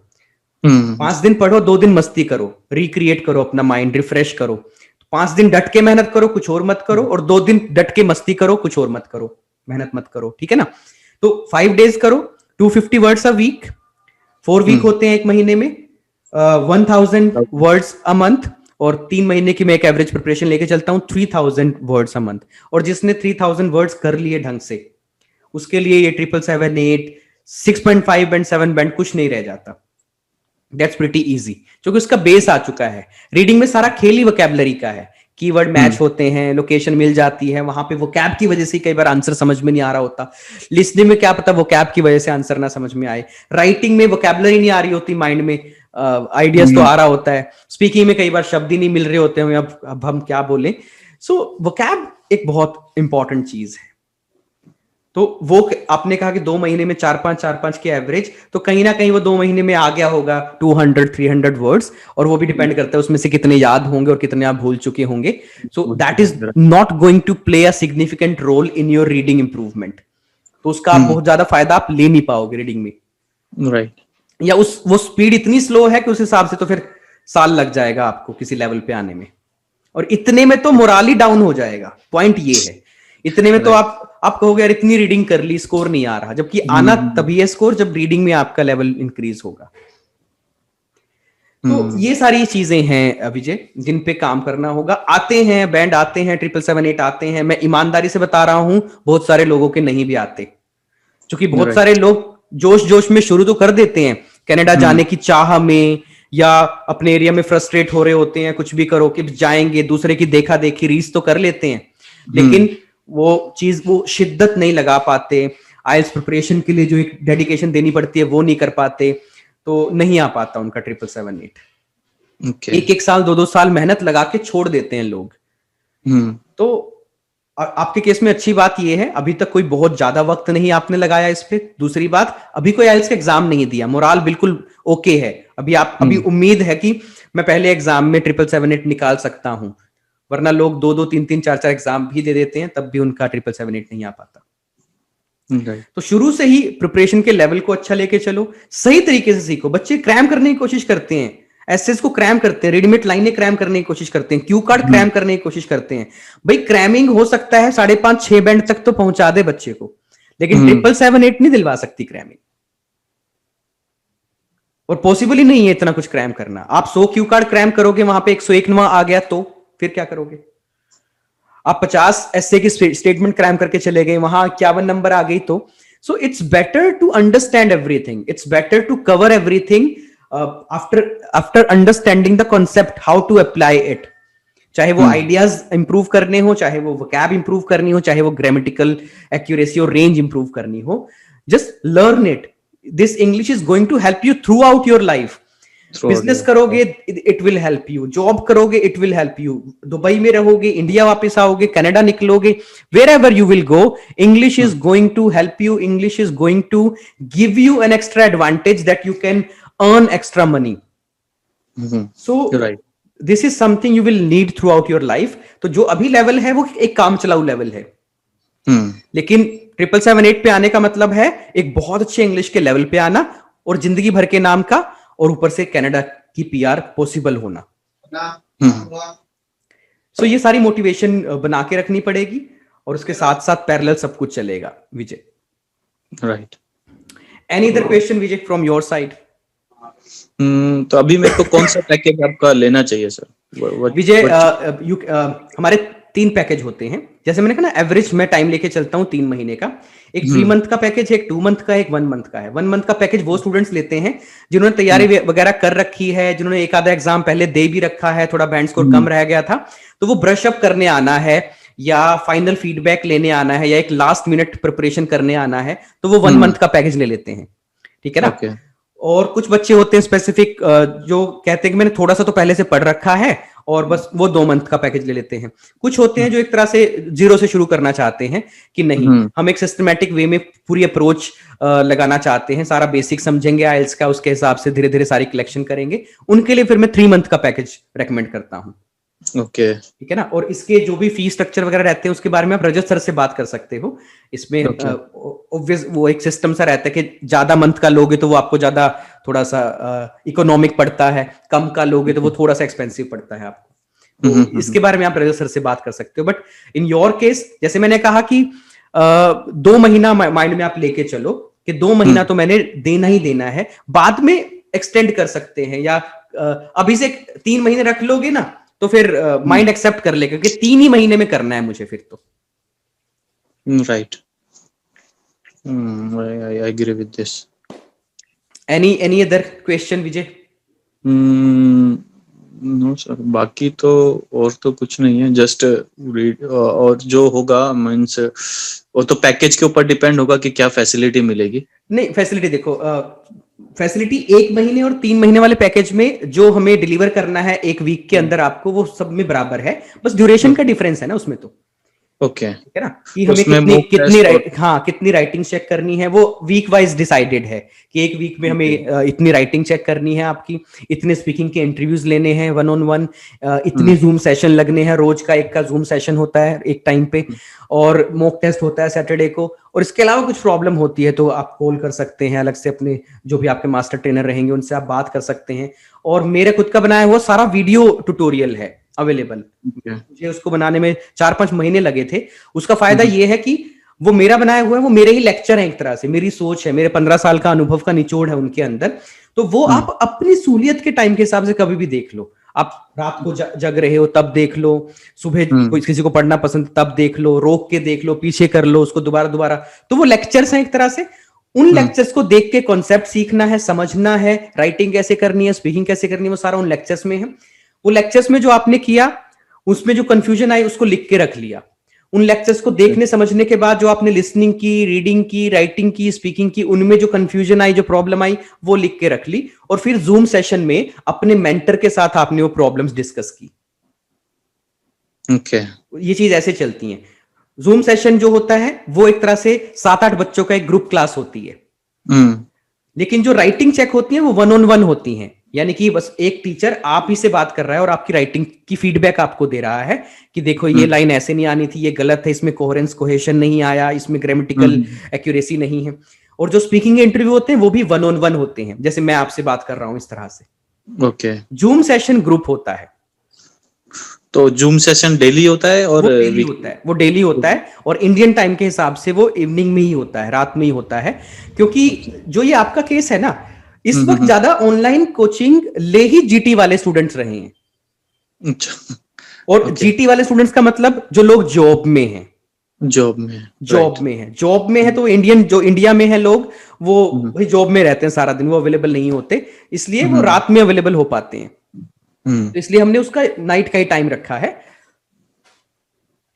5 दिन पढ़ो, 2 दिन मस्ती करो, रिक्रिएट करो अपना माइंड, रिफ्रेश करो. 5 दिन डट के मेहनत करो, कुछ और मत करो, और 2 दिन डट के मस्ती करो, कुछ और मत करो, मेहनत मत करो. ठीक है ना? तो 5 डेज करो, 250 वर्ड्स अ वीक. 4 वीक होते हैं एक महीने में, 1000 वर्ड्स अ मंथ. और 3 महीने की मैं एक एवरेज प्रिपरेशन लेके चलता हूं 3000 वर्ड्स अ मंथ. और जिसने 3000 वर्ड्स कर लिए ढंग से, उसके लिए ये 777, 8, 6.5 बैंड, 7 बैंड कुछ नहीं रह जाता. That's pretty easy, क्योंकि उसका बेस आ चुका है. रीडिंग में सारा खेल ही वोकैबुलरी का है. कीवर्ड मैच होते हैं, लोकेशन मिल जाती है, वहां पे वोकैब की वजह से कई बार आंसर समझ में नहीं आ रहा होता. लिसनिंग में क्या पता वोकैब की वजह से आंसर ना समझ में आए. राइटिंग में वोकैबुलरी नहीं आ रही होती माइंड में, आइडियाज तो आ रहा होता है. स्पीकिंग में कई बार शब्द ही नहीं मिल रहे होते हैं, अब हम क्या बोले. सो वोकैब एक बहुत इंपॉर्टेंट चीज है. तो वो आपने कहा कि 2 महीने में 4-5 के एवरेज, तो कहीं ना कहीं वो 2 महीने में आ गया होगा 200-300 वर्ड्स. और वो भी डिपेंड करता है उसमें से कितने याद होंगे और कितने आप भूल चुके होंगे. So that is not going to play a significant role in your reading improvement. तो उसका आप बहुत ज्यादा फायदा आप ले नहीं पाओगे रीडिंग में. राइट. या वो स्पीड इतनी स्लो है कि उस हिसाब से तो फिर साल लग जाएगा आपको किसी लेवल पे आने में. और इतने में तो मोराल ही डाउन हो जाएगा. पॉइंट ये है, इतने में तो आप कहोगे यार इतनी रीडिंग कर ली, स्कोर नहीं आ रहा. जबकि आना तभी है स्कोर जब रीडिंग में आपका लेवल इंक्रीज होगा. तो ये सारी चीजें हैं विजय जिन पे काम करना होगा. आते हैं बैंड, आते हैं 777, 8 आते हैं. मैं ईमानदारी से बता रहा हूं बहुत सारे लोगों के नहीं भी आते, क्योंकि बहुत सारे लोग जोश में शुरू तो कर देते हैं कनाडा जाने की चाह में, या अपने एरिया में फ्रस्ट्रेट हो रहे होते हैं, कुछ भी करो कि जाएंगे, दूसरे की देखा देखी रीस तो कर लेते हैं, लेकिन वो चीज वो शिद्दत नहीं लगा पाते. आइल्स प्रिपरेशन के लिए जो एक डेडिकेशन देनी पड़ती है वो नहीं कर पाते, तो नहीं आ पाता उनका 777, 8. 1 साल 2 साल मेहनत लगा के छोड़ देते हैं लोग. तो आपके केस में अच्छी बात ये है अभी तक कोई बहुत ज्यादा वक्त नहीं आपने लगाया इस पे. दूसरी बात, अभी कोई आइल्स का एग्जाम नहीं दिया, मोराल बिल्कुल ओके है. अभी उम्मीद है कि मैं पहले एग्जाम में 777, 8 निकाल सकता हूं. वरना लोग 2-2, 3-3, 4-4 एग्जाम भी दे देते हैं, तब भी उनका 777, 8 नहीं आ पाता. तो शुरू से ही प्रिपरेशन के लेवल को अच्छा लेके चलो, सही तरीके से सीखो. बच्चे क्रैम करने की कोशिश करते हैं, एसेस को क्रैम करते हैं, रेडीमेड लाइनें क्रैम करने की कोशिश करते हैं, क्यू कार्ड क्रैम करने की कोशिश करते हैं. भाई क्रैमिंग हो सकता है 5.5-6 बैंड तक तो पहुंचा दे बच्चे को, लेकिन 777, 8 नहीं दिलवा सकती क्रैमिंग. और पॉसिबल ही नहीं है इतना कुछ क्रैम करना. आप 100 क्यू कार्ड क्रैम करोगे, वहां पे 101वां आ गया तो फिर क्या करोगे? आप 50 एसए की स्टेटमेंट क्रैम करके चले गए, वहां 51 नंबर आ गई तो. So it's better to understand everything, it's better to cover everything after understanding the concept, how to apply it. चाहे वो आइडियाज इंप्रूव करने हो, चाहे वो वोकैब इंप्रूव करनी हो, चाहे वो ग्रामेटिकल एक्यूरेसी और रेंज इंप्रूव करनी हो, just learn it. This English is going to help you throughout your life. Business करोगे it will help you, job करोगे it will help you, Dubai में रहोगे, इंडिया वापस आओगे, कनाडा निकलोगे, wherever you will go, English is going to help you. English is going to give you an extra advantage that you can earn extra money. So this is something you will need through out your life. तो जो अभी level है वो एक काम चलाऊ level है. लेकिन 777-8 पे आने का मतलब है एक बहुत अच्छे इंग्लिश के लेवल पे आना और जिंदगी भर के नाम का, और ऊपर से कनाडा की पीआर पॉसिबल होना. सो ये सारी मोटिवेशन बना के रखनी पड़ेगी और उसके साथ साथ पैरेलल सब कुछ चलेगा. Vijay, right. Any other question Vijay from your side? तो अभी मेरे को कौन सा पैकेज आपका लेना चाहिए सर? विजय, हमारे 3 पैकेज होते हैं. जैसे मैंने कहा ना, एवरेज मैं टाइम लेके चलता हूं 3 महीने का. एक 3 मंथ का पैकेज है, एक 2 मंथ का, एक 1 मंथ का है. 1 मंथ का पैकेज वो स्टूडेंट्स लेते हैं जिन्होंने तैयारी वगैरह कर रखी है, जिन्होंने एक आधा एग्जाम पहले दे भी रखा है, थोड़ा बैंड स्कोर कम रह गया था, तो वो ब्रश अप करने आना है या फाइनल फीडबैक लेने आना है या एक लास्ट मिनट प्रिपरेशन करने आना है, तो वो 1 मंथ का पैकेज ले लेते हैं. ठीक है ना? Okay. और कुछ बच्चे होते हैं स्पेसिफिक जो कहते हैं कि मैंने थोड़ा सा तो पहले से पढ़ रखा है और बस वो 2 मंथ का पैकेज ले लेते हैं. कुछ होते हैं जो एक तरह से 0 से शुरू करना चाहते हैं कि नहीं, हम एक सिस्टमैटिक वे में पूरी अप्रोच लगाना चाहते हैं, सारा बेसिक समझेंगे आइल्स का, उसके हिसाब से धीरे धीरे सारी कलेक्शन करेंगे. उनके लिए फिर मैं 3 मंथ का पैकेज रेकमेंड करता हूँ. ओके. ठीक है ना? और इसके जो भी फीस स्ट्रक्चर वगैरह रहते हैं उसके बारे में आप रजत सर से बात कर सकते हो. इसमें ऑब्वियस वो एक सिस्टम सा रहता है कि ज्यादा मंथ का लोगे तो वो आपको ज्यादा थोड़ा सा इकोनॉमिक पड़ता है, कम का लोगे तो वो थोड़ा सा एक्सपेंसिव पड़ता है आपको. तो इसके बारे में आप रजत सर से बात कर सकते हो. बट इन योर केस, जैसे मैंने कहा कि 2 महीना माइंड में आप लेके चलो कि 2 महीना तो मैंने देना ही देना है, बाद में एक्सटेंड कर सकते हैं, या अभी से 3 महीने रख लोगे ना तो फिर माइंड एक्सेप्ट कर लेगा कि 3 ही महीने में करना है मुझे फिर तो. Right. I agree with this. Any other question Vijay? No sir, बाकी तो और तो कुछ नहीं है. जस्ट रीड, और जो होगा मीन्स वो तो पैकेज के ऊपर डिपेंड होगा कि क्या फैसिलिटी मिलेगी. नहीं, फैसिलिटी देखो, फैसिलिटी 1 महीने और 3 महीने वाले पैकेज में जो हमें डिलीवर करना है 1 वीक के अंदर आपको, वो सब में बराबर है, बस ड्यूरेशन का डिफरेंस है ना उसमें. तो ओके. ठीक है ना, कि हमें कितनी राइटिंग चेक करनी है वो वीक वाइज डिसाइडेड है कि 1 वीक में हमें इतनी राइटिंग चेक करनी है आपकी, इतने स्पीकिंग के इंटरव्यूज लेने हैं 1-on-1, इतने जूम सेशन लगने हैं, रोज का 1 का जूम सेशन होता है एक टाइम पे, और मॉक टेस्ट होता है सैटरडे को. और इसके अलावा कुछ प्रॉब्लम होती है तो आप कॉल कर सकते हैं अलग से, अपने जो भी आपके मास्टर ट्रेनर रहेंगे उनसे आप बात कर सकते हैं. और मेरे खुद का बनाया हुआ सारा वीडियो ट्यूटोरियल है अवेलेबल. मुझे उसको बनाने में 4-5 महीने लगे थे. उसका फायदा ये है कि वो मेरा बनाया हुआ है, वो मेरे ही लेक्चर है, एक तरह से मेरी सोच है, मेरे 15 साल का अनुभव का निचोड़ है उनके अंदर. तो वो आप अपनी सहूलियत के टाइम के हिसाब से कभी भी देख लो. आप रात को जग रहे हो तब देख लो, सुबह किसी को पढ़ना पसंद तब देख लो, रोक के देख लो, पीछे कर लो उसको दोबारा. तो वो लेक्चर्स हैं एक तरह से. उन लेक्चर्स को देख के कॉन्सेप्ट सीखना है, समझना है, राइटिंग कैसे करनी है, स्पीकिंग कैसे करनी है, वो सारा उन लेक्चर्स में है. वो लेक्चर्स में जो आपने किया उसमें जो कंफ्यूजन आई उसको लिख के रख लिया. उन लेक्चर्स को देखने समझने के बाद जो आपने लिसनिंग की, रीडिंग की, राइटिंग की, स्पीकिंग की, उनमें जो कंफ्यूजन आई, जो प्रॉब्लम आई, वो लिख के रख ली. और फिर जूम सेशन में अपने मेंटर के साथ आपने वो प्रॉब्लम्स डिस्कस की. ओके. ये चीज ऐसे चलती है. जूम सेशन जो होता है वो एक तरह से 7-8 बच्चों का एक ग्रुप क्लास होती है. लेकिन जो राइटिंग चेक होती है वो 1-on-1 होती हैं. यानी कि बस एक टीचर आप ही से बात कर रहा है और आपकी राइटिंग की फीडबैक आपको दे रहा है कि देखो ये लाइन ऐसे नहीं आनी थी, ये गलत है, इसमें कोहेरेंस कोहेशन नहीं आया, इसमें ग्रामेटिकल एक्यूरेसी नहीं है. और जो स्पीकिंग इंटरव्यू होते हैं वो भी 1-on-1 होते हैं, जैसे मैं आपसे बात कर रहा हूं इस तरह से. ओके. जूम सेशन ग्रुप होता है. तो जूम सेशन डेली होता है और वो डेली होता है और इंडियन टाइम के हिसाब से वो इवनिंग में ही होता है, रात में ही होता है. क्योंकि जो ये आपका केस है ना, इस वक्त ज्यादा ऑनलाइन कोचिंग ले ही जीटी वाले स्टूडेंट्स रहे हैं. अच्छा. और जीटी वाले स्टूडेंट्स का मतलब जो लोग जॉब में हैं. जॉब में है तो जो इंडिया में है लोग, वो भाई जॉब में रहते हैं सारा दिन, वो अवेलेबल नहीं होते, इसलिए वो रात में अवेलेबल हो पाते हैं. तो इसलिए हमने उसका नाइट का ही टाइम रखा है.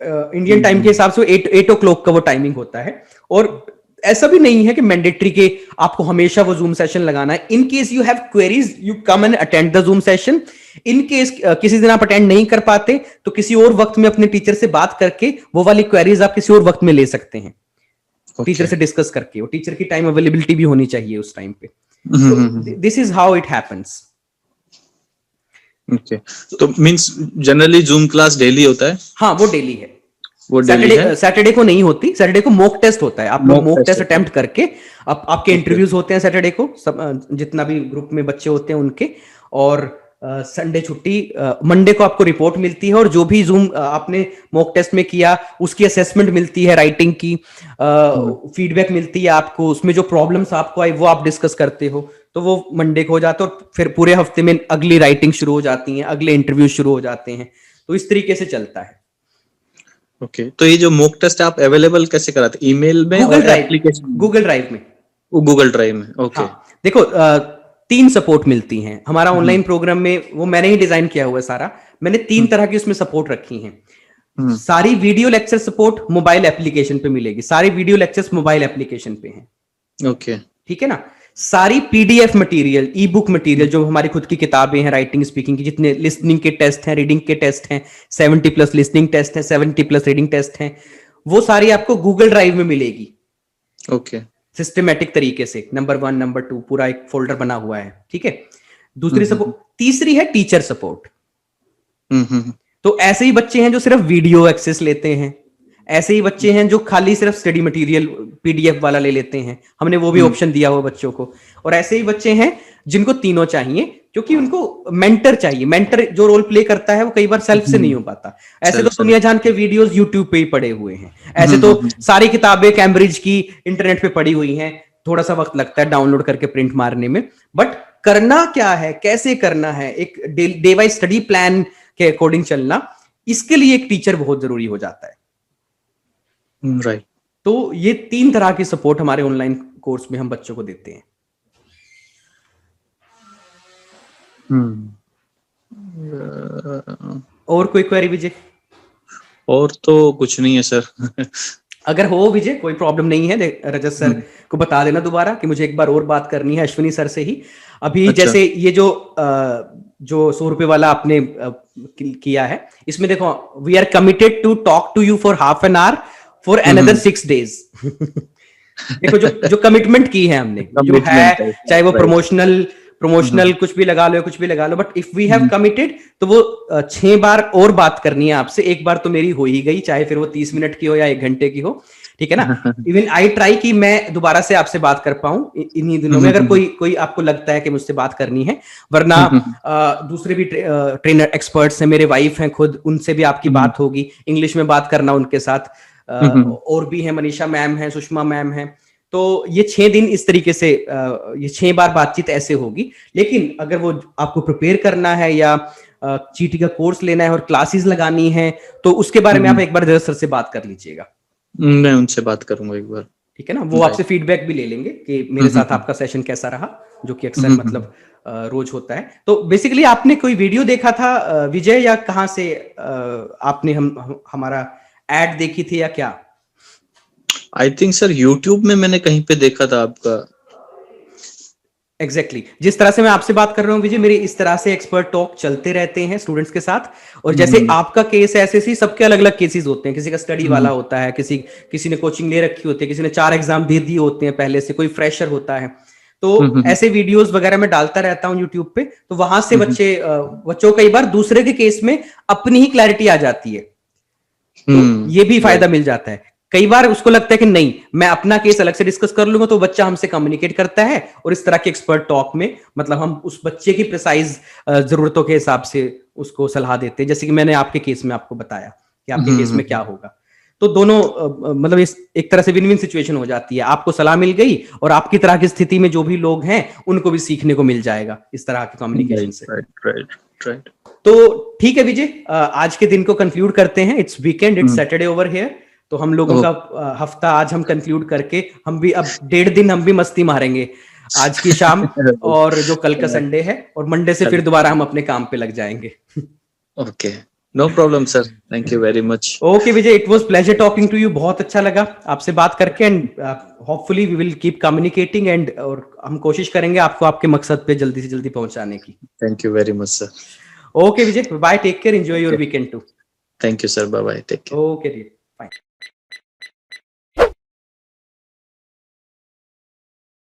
इंडियन टाइम के हिसाब से 8 o'clock का वो टाइमिंग होता है. और ऐसा भी नहीं है कि मैंडेटरी के आपको हमेशा वो जूम सेशन लगाना है. In case you have queries, you come and attend the zoom session. In case किसी दिन आप अटेंड नहीं कर पाते तो किसी और वक्त में अपने टीचर से बात करके वो वाली क्वेरीज आप किसी और वक्त में ले सकते हैं. टीचर से डिस्कस करके, वो टीचर की टाइम अवेलेबिलिटी भी होनी चाहिए उस टाइम पे. This is how it happens. Okay, तो means generally Zoom class daily होता है? हाँ, वो डेली है. वो डेली है. सैटरडे को नहीं होती. सैटरडे को मॉक टेस्ट होता है. आप लोग मॉक टेस्ट अटेम्प्ट करके आपके इंटरव्यूज होते हैं सैटरडे को, सब जितना भी ग्रुप में बच्चे होते हैं उनके. और संडे छुट्टी. मंडे को आपको रिपोर्ट मिलती है और जो भी जूम आपने मॉक टेस्ट में किया उसकी असेसमेंट मिलती है, राइटिंग की फीडबैक मिलती है आपको. उसमें जो प्रॉब्लम्स आपको आई वो आप डिस्कस करते हो, तो वो मंडे को हो जाता है. और फिर पूरे हफ्ते में अगली राइटिंग शुरू हो जाती है, अगले इंटरव्यू शुरू हो जाते हैं. तो इस तरीके से चलता है. ओके, तो ये जो मॉक टेस्ट आप अवेलेबल कैसे कराते? ईमेल में गूगल और ड्राइव, एप्लीकेशन? गूगल ड्राइव में. गूगल ड्राइव में. ओके. हाँ, देखो 3 सपोर्ट मिलती हैं हमारा ऑनलाइन प्रोग्राम में. वो मैंने ही डिजाइन किया हुआ है सारा. मैंने 3 तरह की उसमें सपोर्ट रखी हैं. सारी video lecture support mobile application पे मिलेगी. सारी वीडियो लेक्चर्स मोबाइल एप्लीकेशन पे हैं. ओके, ठीक है ना. सारी पीडीएफ मटेरियल, ई बुक मटेरियल, जो हमारी खुद की किताबें हैं राइटिंग स्पीकिंग की, जितने लिसनिंग के टेस्ट हैं, रीडिंग के टेस्ट हैं, 70+ लिसनिंग टेस्ट हैं, 70+ रीडिंग टेस्ट हैं, वो सारी आपको गूगल ड्राइव में मिलेगी. ओके. सिस्टमेटिक तरीके से, नंबर 1 नंबर 2 पूरा एक फोल्डर बना हुआ है. ठीक है. दूसरी सपोर्ट. तीसरी है टीचर सपोर्ट. तो ऐसे ही बच्चे हैं जो सिर्फ वीडियो एक्सेस लेते हैं. ऐसे ही बच्चे हैं जो खाली सिर्फ स्टडी मटेरियल पीडीएफ वाला ले लेते हैं. हमने वो भी ऑप्शन दिया हुआ बच्चों को. और ऐसे ही बच्चे हैं जिनको तीनों चाहिए, क्योंकि उनको मेंटर चाहिए. मेंटर जो रोल प्ले करता है वो कई बार सेल्फ से नहीं हो पाता. ऐसे तो दुनिया जान के वीडियोस यूट्यूब पे ही पड़े हुए हैं. ऐसे तो सारी किताबें कैम्ब्रिज की इंटरनेट पे पड़ी हुई हैं. थोड़ा सा वक्त लगता है डाउनलोड करके प्रिंट मारने में, बट करना क्या है, कैसे करना है, एक डे बाय स्टडी प्लान के अकॉर्डिंग चलना, इसके लिए एक टीचर बहुत जरूरी हो जाता है. राइट. तो ये 3 तरह की सपोर्ट हमारे ऑनलाइन कोर्स में हम बच्चों को देते हैं. और कोई क्वेरी विजय? और तो कुछ नहीं है सर. अगर हो विजय कोई प्रॉब्लम नहीं है, रजत सर को बता देना दोबारा कि मुझे एक बार और बात करनी है अश्विनी सर से ही. अभी अच्छा. जैसे ये जो 100 रुपए वाला आपने किया है, इसमें देखो, we are committed to talk to you for half an hour for another 6 days. देखो जो कमिटमेंट की है हमने, जो है, चाहे वो प्रमोशनल कुछ भी लगा लो, but if we have committed तो वो 6 बार और बात करनी है आपसे. एक बार तो मेरी हो ही गई, चाहे फिर वो 30 मिनट की हो या 1 घंटे की हो. ठीक है ना. इवन आई ट्राई कि मैं दोबारा से आपसे बात कर पाऊं इन्हीं दिनों में, अगर कोई आपको लगता है कि मुझसे बात करनी है. वरना दूसरे भी ट्रेनर एक्सपर्ट्स हैं, मेरे वाइफ हैं खुद, उनसे भी आपकी बात होगी. इंग्लिश में बात करना उनके साथ. और भी है, मनीषा मैम है, सुषमा मैम है. तो ये 6 दिन इस तरीके से, ये 6 बार बातचीत ऐसे होगी. लेकिन अगर वो आपको प्रिपेयर करना है या चीटी का कोर्स लेना है और क्लासेस लगानी है, तो उसके बारे में आप एक बार जरा सर से बात कर लीजिएगा. मैं उनसे बात करूंगा एक बार. ठीक है ना. वो आपसे फीडबैक भी ले लेंगे कि मेरे साथ आपका सेशन कैसा रहा, जो कि अक्सर मतलब रोज होता है. तो बेसिकली आपने कोई वीडियो देखा था विजय, या कहाँ से आपने हमारा एड देखी थी या क्या? आई थिंक सर यूट्यूब में मैंने कहीं पे देखा था आपका. एग्जैक्टली. जिस तरह से मैं आपसे बात कर रहा हूँ विजय, मेरे इस तरह से एक्सपर्ट टॉक चलते रहते हैं स्टूडेंट्स के साथ. और जैसे आपका केस है, ऐसे ही सबके अलग अलग केसेस होते हैं. किसी का स्टडी वाला होता है, किसी ने कोचिंग ले रखी होती है, किसी ने 4 एग्जाम दे दिए होते हैं पहले से, कोई फ्रेशर होता है. तो ऐसे वीडियोस वगैरह मैं डालता रहता हूँ यूट्यूब पे. तो वहां से बच्चों कई बार दूसरे के केस में अपनी ही क्लैरिटी आ जाती है. तो ये भी फायदा मिल जाता है. कई बार उसको लगता है कि नहीं, मैं अपना केस अलग से डिस्कस कर लूंगा, तो बच्चा हमसे कम्युनिकेट करता है और इस तरह के एक्सपर्ट टॉक में मतलब हम उस बच्चे की प्रिसाइज जरूरतों के हिसाब से उसको सलाह देते हैं. जैसे कि मैंने आपके केस में आपको बताया कि आपके केस में क्या होगा. तो दोनों मतलब इस एक तरह से विन विन सिचुएशन हो जाती है. आपको सलाह मिल गई और आपकी तरह की स्थिति में जो भी लोग हैं उनको भी सीखने को मिल जाएगा इस तरह के कम्युनिकेशन से. राइट. तो ठीक है विजय, आज के दिन को कंक्लूड करते हैं. It's weekend, it's Saturday over here. तो हम लोगों का हफ्ता आज हम कंक्लूड करके हम भी अब 1.5 दिन हम भी मस्ती मारेंगे आज की शाम, और जो कल का संडे है, और मंडे से फिर दोबारा हम अपने काम पे लग जाएंगे. Okay. No problem sir, thank you very much. Okay Vijay, it was pleasure talking to you, बहुत अच्छा लगा आपसे बात करके, and hopefully we will keep communicating, and और हम कोशिश करेंगे आपको आपके मकसद पे जल्दी से जल्दी पहुंचाने की। Thank you very much sir. Okay Vijay, bye, take care, enjoy your weekend too. Thank you sir, bye bye, take care. Okay.